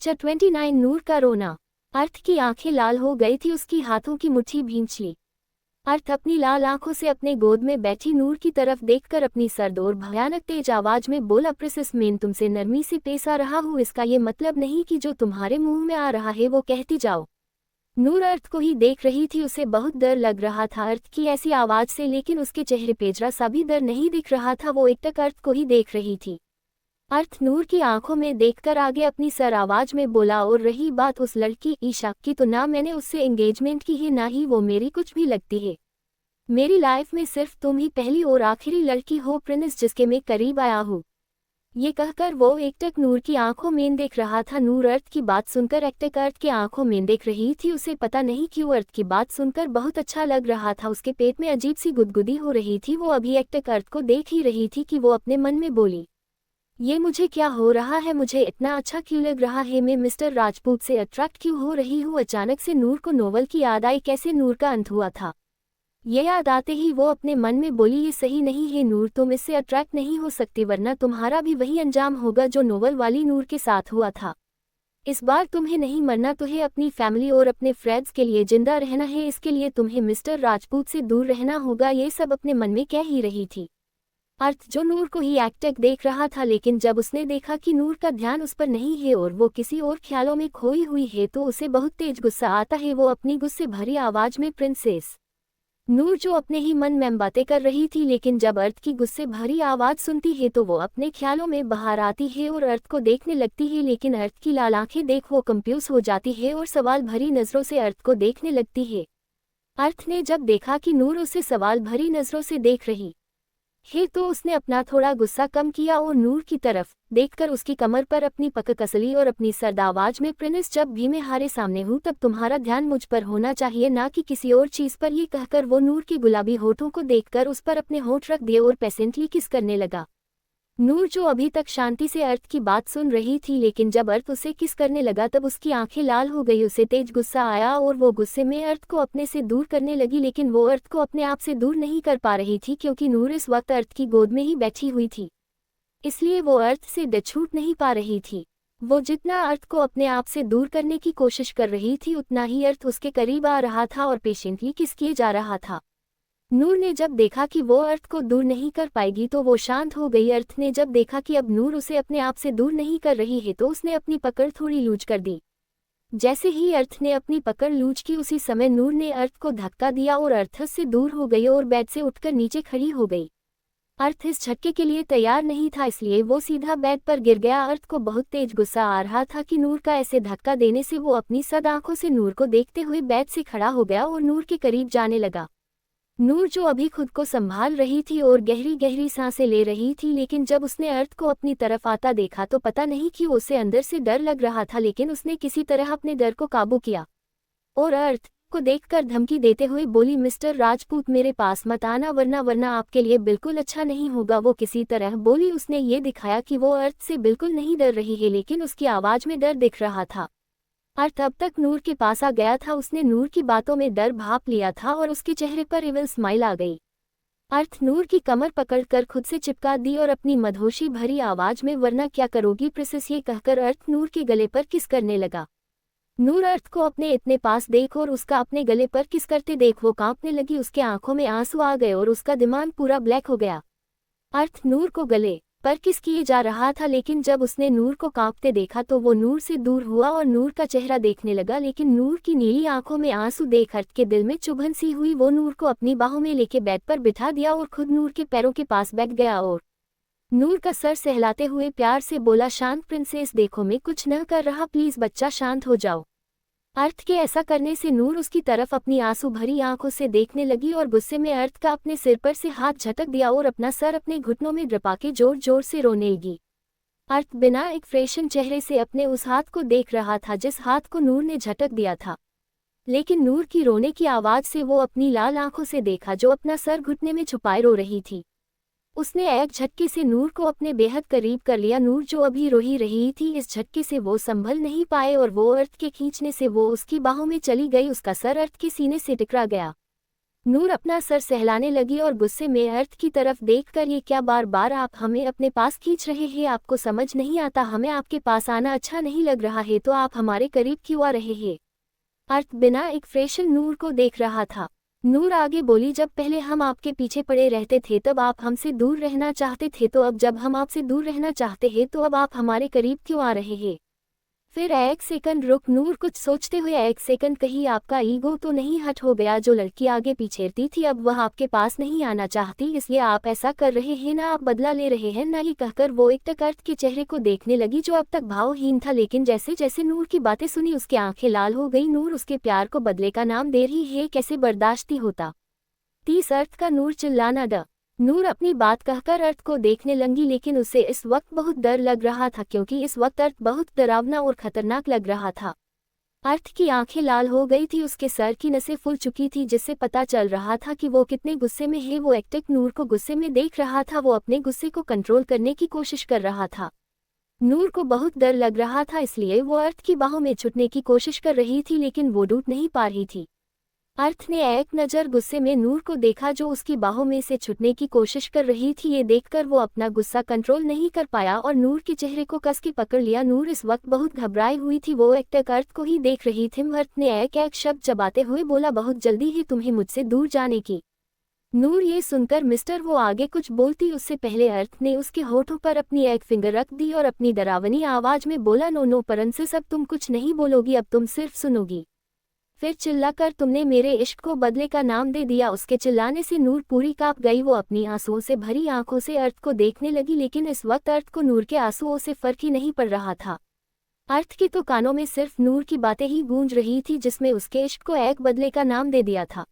Lecture 29 नूर का रोना। अर्थ की आंखें लाल हो गई थी, उसकी हाथों की मुट्ठी भींच ली। अर्थ अपनी लाल आंखों से अपने गोद में बैठी नूर की तरफ देखकर अपनी सर्द और भयानक तेज आवाज में बोला, प्रिंसेस मैं तुमसे नरमी से पेश आ रहा हूँ, इसका ये मतलब नहीं कि जो तुम्हारे मुंह में आ रहा है वो कहती जाओ। नूर अर्थ को ही देख रही थी, उसे बहुत डर लग रहा था अर्थ की ऐसी आवाज से, लेकिन उसके चेहरे पे जरा सा भी डर नहीं दिख रहा था। वो एकटक अर्थ को ही देख रही थी। अर्थ नूर की आंखों में देखकर आगे अपनी सर आवाज में बोला, और रही बात उस लड़की ईशा की, तो ना मैंने उससे एंगेजमेंट की है, ना ही वो मेरी कुछ भी लगती है। मेरी लाइफ में सिर्फ तुम ही पहली और आखिरी लड़की हो प्रिंस, जिसके मैं करीब आया हूँ। ये कहकर वो एकटक नूर की आंखों में देख रहा था। नूर अर्थ की बात सुनकर एकटक अर्थ की आंखों में देख रही थी। उसे पता नहीं क्यों अर्थ की बात सुनकर बहुत अच्छा लग रहा था। उसके पेट में अजीब सी गुदगुदी हो रही थी। वो अभी एकटक अर्थ को देख ही रही थी कि वो अपने मन में बोली, ये मुझे क्या हो रहा है, मुझे इतना अच्छा क्यों लग रहा है, मैं मिस्टर राजपूत से अट्रैक्ट क्यों हो रही हूँ। अचानक से नूर को नोवेल की याद आई, कैसे नूर का अंत हुआ था। ये याद आते ही वो अपने मन में बोली, ये सही नहीं है नूर, तुम इससे अट्रैक्ट नहीं हो सकती, वरना तुम्हारा भी वही अंजाम होगा जो नोवेल वाली नूर के साथ हुआ था। इस बार तुम्हें नहीं मरना, तुम्हें अपनी फैमिली और अपने फ्रेंड्स के लिए जिंदा रहना है, इसके लिए तुम्हें मिस्टर राजपूत से दूर रहना होगा। ये सब अपने मन में कह ही रही थी। अर्थ जो नूर को ही एकटक देख रहा था, लेकिन जब उसने देखा कि नूर का ध्यान उस पर नहीं है और वो किसी और ख्यालों में खोई हुई है, तो उसे बहुत तेज गुस्सा आता है। वो अपनी गुस्से भरी आवाज में, प्रिंसेस। नूर जो अपने ही मन में बातें कर रही थी, लेकिन जब अर्थ की गुस्से भरी आवाज सुनती है तो वो अपने ख्यालों में बाहर आती है और अर्थ को देखने लगती है। लेकिन अर्थ की लाल आंखें देख वो कंफ्यूज हो जाती है और सवाल भरी नजरों से अर्थ को देखने लगती है। अर्थ ने जब देखा कि नूर उसे सवाल भरी नजरों से देख रही है, तो उसने अपना थोड़ा गुस्सा कम किया और नूर की तरफ देखकर उसकी कमर पर अपनी पकड़ कस ली और अपनी सर्द आवाज में, प्रिंस जब भी मैं हारे सामने हूँ तब तुम्हारा ध्यान मुझ पर होना चाहिए, ना कि किसी और चीज पर। ये कहकर वो नूर के गुलाबी होठों को देखकर उस पर अपने होठ रख दिए और पेशेंटली किस करने लगा। नूर जो अभी तक शांति से अर्थ की बात सुन रही थी, लेकिन जब अर्थ उसे किस करने लगा तब उसकी आंखें लाल हो गई। उसे तेज गुस्सा आया और वो गुस्से में अर्थ को अपने से दूर करने लगी, लेकिन वो अर्थ को अपने आप से दूर नहीं कर पा रही थी, क्योंकि नूर इस वक्त अर्थ की गोद में ही बैठी हुई थी। इसलिए वो अर्थ से छूट नहीं पा रही थी। वो जितना अर्थ को अपने आप से दूर करने की कोशिश कर रही थी, उतना ही अर्थ उसके करीब आ रहा था और पेशेंटली किस किए जा रहा था। नूर ने जब देखा कि वो अर्थ को दूर नहीं कर पाएगी तो वो शांत हो गई। अर्थ ने जब देखा कि अब नूर उसे अपने आप से दूर नहीं कर रही है, तो उसने अपनी पकड़ थोड़ी लूज कर दी। जैसे ही अर्थ ने अपनी पकड़ लूज की, उसी समय नूर ने अर्थ को धक्का दिया और अर्थ से दूर हो गई और बेड से उठकर नीचे खड़ी हो गई। अर्थ इस झटके के लिए तैयार नहीं था, इसलिए वो सीधा बेड पर गिर गया। अर्थ को बहुत तेज गुस्सा आ रहा था कि नूर का ऐसे धक्का देने से। वो अपनी सद आंखों से नूर को देखते हुए बेड से खड़ा हो गया और नूर के करीब जाने लगा। नूर जो अभी खुद को संभाल रही थी और गहरी गहरी सांसें ले रही थी, लेकिन जब उसने अर्थ को अपनी तरफ आता देखा तो पता नहीं क्यों उसे अंदर से डर लग रहा था, लेकिन उसने किसी तरह अपने डर को काबू किया और अर्थ को देखकर धमकी देते हुए बोली, मिस्टर राजपूत मेरे पास मत आना, वरना आपके लिए बिल्कुल अच्छा नहीं होगा। वो किसी तरह बोली। उसने ये दिखाया कि वो अर्थ से बिल्कुल नहीं डर रही है, लेकिन उसकी आवाज में डर दिख रहा था। अर्थ अब तक नूर के पास आ गया था। उसने नूर की बातों में डर भांप लिया था और उसके चेहरे पर इविल स्माइल आ गई। अर्थ नूर की कमर पकड़कर खुद से चिपका दी और अपनी मधोशी भरी आवाज में, वरना क्या करोगी प्रिंसेस, ये कहकर अर्थ नूर के गले पर किस करने लगा। नूर अर्थ को अपने इतने पास देख और उसका अपने गले पर किस करते देख वो कांपने लगी। उसके आंखों में आंसू आ गए और उसका दिमाग पूरा ब्लैक हो गया। अर्थ नूर को गले पर किस किए जा रहा था, लेकिन जब उसने नूर को कांपते देखा तो वो नूर से दूर हुआ और नूर का चेहरा देखने लगा। लेकिन नूर की नीली आंखों में आंसू देख अर्थ के दिल में चुभन सी हुई। वो नूर को अपनी बाहों में लेके बेड पर बिठा दिया और खुद नूर के पैरों के पास बैठ गया और नूर का सर सहलाते हुए प्यार से बोला, शांत प्रिंसेस, देखो मैं कुछ न कर रहा, प्लीज बच्चा शांत हो जाओ। अर्थ के ऐसा करने से नूर उसकी तरफ अपनी आंसू भरी आंखों से देखने लगी और गुस्से में अर्थ का अपने सिर पर से हाथ झटक दिया और अपना सर अपने घुटनों में दबा के जोर जोर से रोने लगी। अर्थ बिना एक फ्रेशन चेहरे से अपने उस हाथ को देख रहा था जिस हाथ को नूर ने झटक दिया था, लेकिन नूर की रोने की आवाज से वो अपनी लाल आंखों से देखा जो अपना सर घुटने में छुपाए रो रही थी। उसने एक झटके से नूर को अपने बेहद करीब कर लिया। नूर जो अभी रो ही रही थी, इस झटके से वो संभल नहीं पाए और वो अर्थ के खींचने से वो उसकी बाहों में चली गई। उसका सर अर्थ के सीने से टकरा गया। नूर अपना सर सहलाने लगी और गुस्से में अर्थ की तरफ देखकर, ये क्या बार बार आप हमें अपने पास खींच रहे हैं? आपको समझ नहीं आता? हमें आपके पास आना अच्छा नहीं लग रहा है तो आप हमारे करीब क्यों आ रहे हैं? अर्थ बिना एक्सप्रेशन नूर को देख रहा था। नूर आगे बोली, जब पहले हम आपके पीछे पड़े रहते थे तब आप हमसे दूर रहना चाहते थे, तो अब जब हम आपसे दूर रहना चाहते हैं तो अब आप हमारे करीब क्यों आ रहे हैं? फिर एक सेकंड रुक नूर, कुछ सोचते हुए, एक सेकंड, कहीं आपका ईगो तो नहीं हट हो गया? जो लड़की आगे पीछेती थी अब वह आपके पास नहीं आना चाहती, इसलिए आप ऐसा कर रहे हैं ना? आप बदला ले रहे हैं ना? ये कहकर वो एकटक अर्थ के चेहरे को देखने लगी जो अब तक भावहीन था, लेकिन जैसे जैसे नूर की बातें सुनी उसकी आंखें लाल हो गई। नूर उसके प्यार को बदले का नाम दे रही है, कैसे बर्दाश्ती होता? 30 अर्थ का नूर चिल्लाना ड नूर अपनी बात कहकर अर्थ को देखने लगी, लेकिन उसे इस वक्त बहुत डर लग रहा था क्योंकि इस वक्त अर्थ बहुत डरावना और खतरनाक लग रहा था। अर्थ की आंखें लाल हो गई थी, उसके सर की नसें फूल चुकी थी, जिससे पता चल रहा था कि वो कितने गुस्से में है। वो एकटक नूर को गुस्से में देख रहा था, वो अपने गुस्से को कंट्रोल करने की कोशिश कर रहा था। नूर को बहुत डर लग रहा था, इसलिए वो अर्थ की बाहों में छुटने की कोशिश कर रही थी, लेकिन वो टूट नहीं पा रही थी। अर्थ ने एक नज़र गुस्से में नूर को देखा जो उसकी बाहों में से छुटने की कोशिश कर रही थी। ये देखकर वो अपना गुस्सा कंट्रोल नहीं कर पाया और नूर के चेहरे को कस के पकड़ लिया। नूर इस वक्त बहुत घबराई हुई थी, वो एकटक अर्थ को ही देख रही थी। अर्थ ने एक एक शब्द चबाते हुए बोला, बहुत जल्दी है तुम्हें मुझसे दूर जाने की। नूर ये सुनकर मिस्टर वो आगे कुछ बोलती उससे पहले अर्थ ने उसके होठों पर अपनी एक फिंगर रख दी और अपनी डरावनी आवाज में बोला, नो नो परंसिस, अब तुम कुछ नहीं बोलोगी, अब तुम सिर्फ सुनोगी। फिर चिल्लाकर तुमने मेरे इश्क को बदले का नाम दे दिया। उसके चिल्लाने से नूर पूरी कांप गई, वो अपनी आंसुओं से भरी आंखों से अर्थ को देखने लगी, लेकिन इस वक्त अर्थ को नूर के आंसुओं से फर्क ही नहीं पड़ रहा था। अर्थ के तो कानों में सिर्फ नूर की बातें ही गूंज रही थी, जिसमें उसके इश्क को एक बदले का नाम दे दिया था।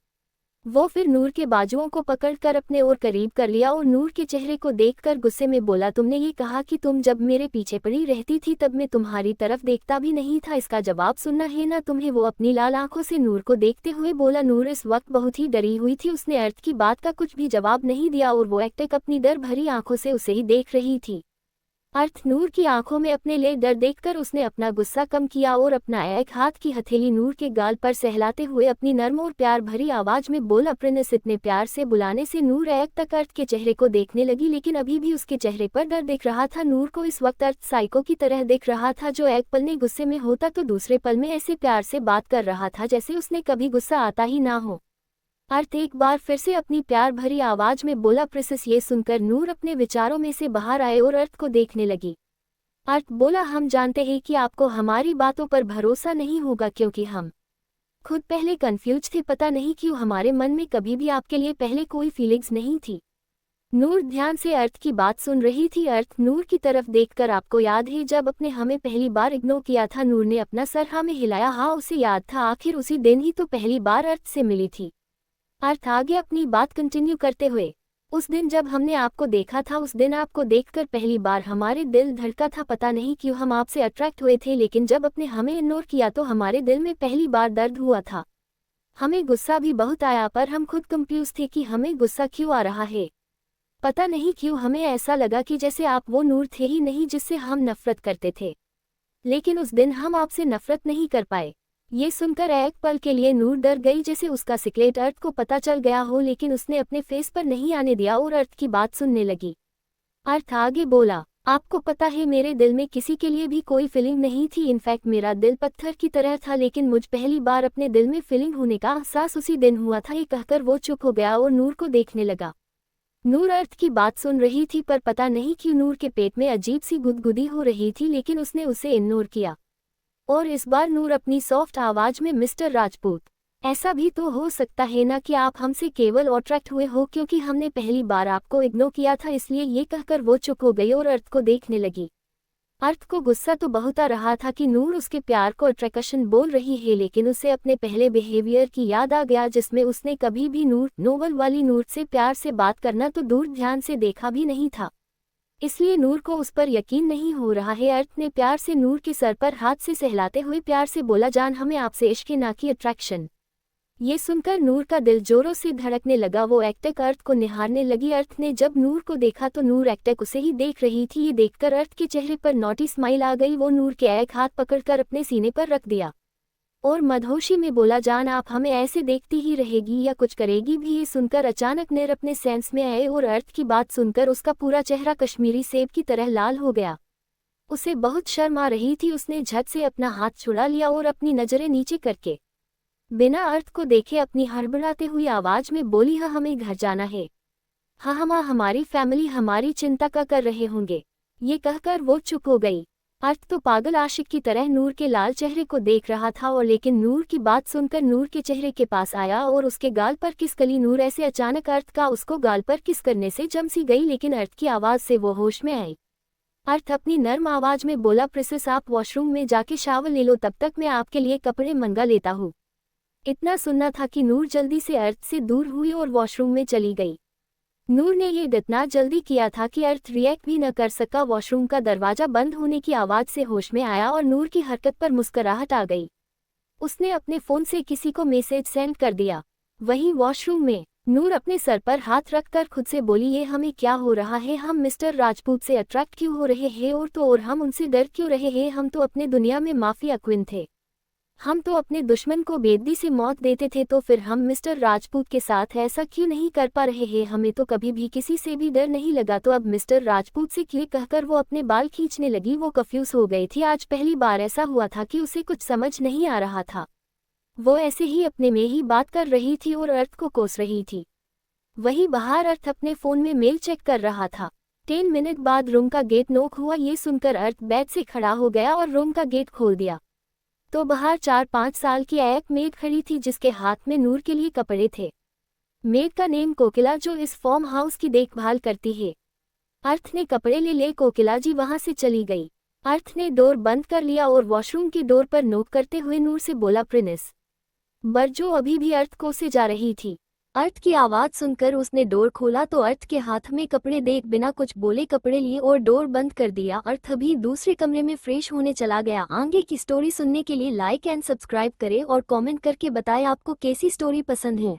वो फिर नूर के बाजुओं को पकड़कर अपने और करीब कर लिया और नूर के चेहरे को देखकर गुस्से में बोला, तुमने ये कहा कि तुम जब मेरे पीछे पड़ी रहती थी तब मैं तुम्हारी तरफ देखता भी नहीं था, इसका जवाब सुनना है ना तुम्हें? वो अपनी लाल आंखों से नूर को देखते हुए बोला। नूर इस वक्त बहुत ही डरी हुई थी, उसने अर्थ की बात का कुछ भी जवाब नहीं दिया और वो एकटक अपनी डर भरी आंखों से उसे ही देख रही थी। अर्थ नूर की आंखों में अपने लिए डर देखकर उसने अपना गुस्सा कम किया और अपना एक हाथ की हथेली नूर के गाल पर सहलाते हुए अपनी नर्म और प्यार भरी आवाज में बोला, प्रिंस। इतने प्यार से बुलाने से नूर एक तक अर्थ के चेहरे को देखने लगी, लेकिन अभी भी उसके चेहरे पर डर दिख रहा था। नूर को इस वक्त अर्थ साइको की तरह दिख रहा था, जो एक पल में गुस्से में होता तो दूसरे पल में ऐसे प्यार से बात कर रहा था जैसे उसने कभी गुस्सा आता ही ना हो। अर्थ एक बार फिर से अपनी प्यार भरी आवाज में बोला, प्रिंसेस। ये सुनकर नूर अपने विचारों में से बाहर आए और अर्थ को देखने लगी। अर्थ बोला, हम जानते हैं कि आपको हमारी बातों पर भरोसा नहीं होगा क्योंकि हम खुद पहले कंफ्यूज थे, पता नहीं क्यों हमारे मन में कभी भी आपके लिए पहले कोई फीलिंग्स नहीं थी। नूर ध्यान से अर्थ की बात सुन रही थी। अर्थ नूर की तरफ देखकर, आपको याद है जब अपने हमें पहली बार इग्नोर किया था? नूर ने अपना सर हाँ में हिलाया। हाँ उसे याद था, आखिर उसी दिन ही तो पहली बार अर्थ से मिली थी। अर्थ आगे अपनी बात कंटिन्यू करते हुए, उस दिन जब हमने आपको देखा था, उस दिन आपको देखकर पहली बार हमारे दिल धड़का था, पता नहीं क्यों हम आपसे अट्रैक्ट हुए थे, लेकिन जब आपने हमें इग्नोर किया तो हमारे दिल में पहली बार दर्द हुआ था। हमें गुस्सा भी बहुत आया, पर हम खुद कंफ्यूज थे कि हमें गुस्सा क्यों आ रहा है। पता नहीं क्यों हमें ऐसा लगा कि जैसे आप वो नूर थे ही नहीं जिससे हम नफरत करते थे, लेकिन उस दिन हम आपसे नफरत नहीं कर पाए। ये सुनकर एक पल के लिए नूर डर गई, जैसे उसका सीक्रेट अर्थ को पता चल गया हो, लेकिन उसने अपने फेस पर नहीं आने दिया और अर्थ की बात सुनने लगी। अर्थ आगे बोला, आपको पता है मेरे दिल में किसी के लिए भी कोई फीलिंग नहीं थी, इनफैक्ट मेरा दिल पत्थर की तरह था, लेकिन मुझ पहली बार अपने दिल में फीलिंग होने का एहसास उसी दिन हुआ था। ये कहकर वो चुप हो गया और नूर को देखने लगा। नूर अर्थ की बात सुन रही थी, पर पता नहीं क्यों नूर के पेट में अजीब सी गुदगुदी हो रही थी, लेकिन उसने उसे इग्नोर किया। और इस बार नूर अपनी सॉफ्ट आवाज में, मिस्टर राजपूत, ऐसा भी तो हो सकता है ना कि आप हमसे केवल अट्रैक्ट हुए हो क्योंकि हमने पहली बार आपको इग्नोर किया था, इसलिए ये कहकर वो चुप हो गई और अर्थ को देखने लगी। अर्थ को गुस्सा तो बहुत आ रहा था कि नूर उसके प्यार को अट्रैक्शन बोल रही है, लेकिन उसे अपने पहले बिहेवियर की याद आ गया जिसमें उसने कभी भी नूर, नोवेल वाली नूर से प्यार से बात करना तो दूर ध्यान से देखा भी नहीं था, इसलिए नूर को उस पर यकीन नहीं हो रहा है। अर्थ ने प्यार से नूर के सर पर हाथ से सहलाते हुए प्यार से बोला, जान हमें आपसे इश्क है ना कि अट्रैक्शन। ये सुनकर नूर का दिल जोरों से धड़कने लगा, वो एकटक अर्थ को निहारने लगी। अर्थ ने जब नूर को देखा तो नूर एकटक उसे ही देख रही थी। ये देखकर अर्थ के चेहरे पर नॉटी स्माइल आ गई, वो नूर के एक हाथ पकड़कर अपने सीने पर रख दिया। और मदहोशी में बोला, जान आप हमें ऐसे देखती ही रहेगी या कुछ करेगी भी? ये सुनकर अचानक नीर अपने सेंस में आए और अर्थ की बात सुनकर उसका पूरा चेहरा कश्मीरी सेब की तरह लाल हो गया। उसे बहुत शर्म आ रही थी। उसने झट से अपना हाथ छुड़ा लिया और अपनी नजरें नीचे करके बिना अर्थ को देखे अपनी हड़बड़ाते हुई आवाज में बोली, हाँ हमें घर जाना है। हाँ हमारी फैमिली हमारी चिंता का कर रहे होंगे। ये कहकर वो चुप हो गई। अर्थ तो पागल आशिक की तरह नूर के लाल चेहरे को देख रहा था और लेकिन नूर की बात सुनकर नूर के चेहरे के पास आया और उसके गाल पर किस कली। नूर ऐसे अचानक अर्थ का उसको गाल पर किस करने से जम सी गई, लेकिन अर्थ की आवाज से वो होश में आई। अर्थ अपनी नर्म आवाज में बोला, प्रिंसेस आप वॉशरूम में जाके शावर ले लो, तब तक मैं आपके लिए कपड़े मंगा लेता हूँ। इतना सुनना था कि नूर जल्दी से अर्थ से दूर हुई और वॉशरूम में चली गई। नूर ने ये इतना जल्दी किया था कि अर्थ रिएक्ट भी न कर सका। वॉशरूम का दरवाजा बंद होने की आवाज से होश में आया और नूर की हरकत पर मुस्कुराहट आ गई। उसने अपने फोन से किसी को मैसेज सेंड कर दिया। वहीं वॉशरूम में नूर अपने सर पर हाथ रखकर खुद से बोली, ये हमें क्या हो रहा है? हम मिस्टर राजपूत से अट्रैक्ट क्यों हो रहे हैं? और हम उनसे डर क्यों रहे हैं? हम तो अपने दुनिया में माफिया क्वीन थे। हम तो अपने दुश्मन को बेदबी से मौत देते थे, तो फिर हम मिस्टर राजपूत के साथ ऐसा क्यों नहीं कर पा रहे हैं? हमें तो कभी भी किसी से भी डर नहीं लगा, तो अब मिस्टर राजपूत से क्यों? कहकर वो अपने बाल खींचने लगी। वो कंफ्यूज हो गई थी। आज पहली बार ऐसा हुआ था कि उसे कुछ समझ नहीं आ रहा था। वो ऐसे ही अपने में ही बात कर रही थी और अर्थ को कोस रही थी। वहीं बाहर अर्थ अपने फोन में मेल चेक कर रहा था। 10 मिनट बाद रूम का गेट नॉक हुआ। ये सुनकर अर्थ बेड से खड़ा हो गया और रूम का गेट खोल दिया तो बाहर 4-5 साल की एक मेड खड़ी थी जिसके हाथ में नूर के लिए कपड़े थे। मेड का नेम कोकिला, जो इस फार्म हाउस की देखभाल करती है। अर्थ ने कपड़े ले कोकिला जी वहां से चली गई। अर्थ ने डोर बंद कर लिया और वॉशरूम की डोर पर नोक करते हुए नूर से बोला, प्रिंस बरजो अभी भी अर्थ को से जा रही थी। अर्थ की आवाज सुनकर उसने डोर खोला तो अर्थ के हाथ में कपड़े देख बिना कुछ बोले कपड़े लिए और डोर बंद कर दिया। अर्थ अभी दूसरे कमरे में फ्रेश होने चला गया। आगे की स्टोरी सुनने के लिए लाइक एंड सब्सक्राइब करें और कमेंट करके बताएं आपको कैसी स्टोरी पसंद है।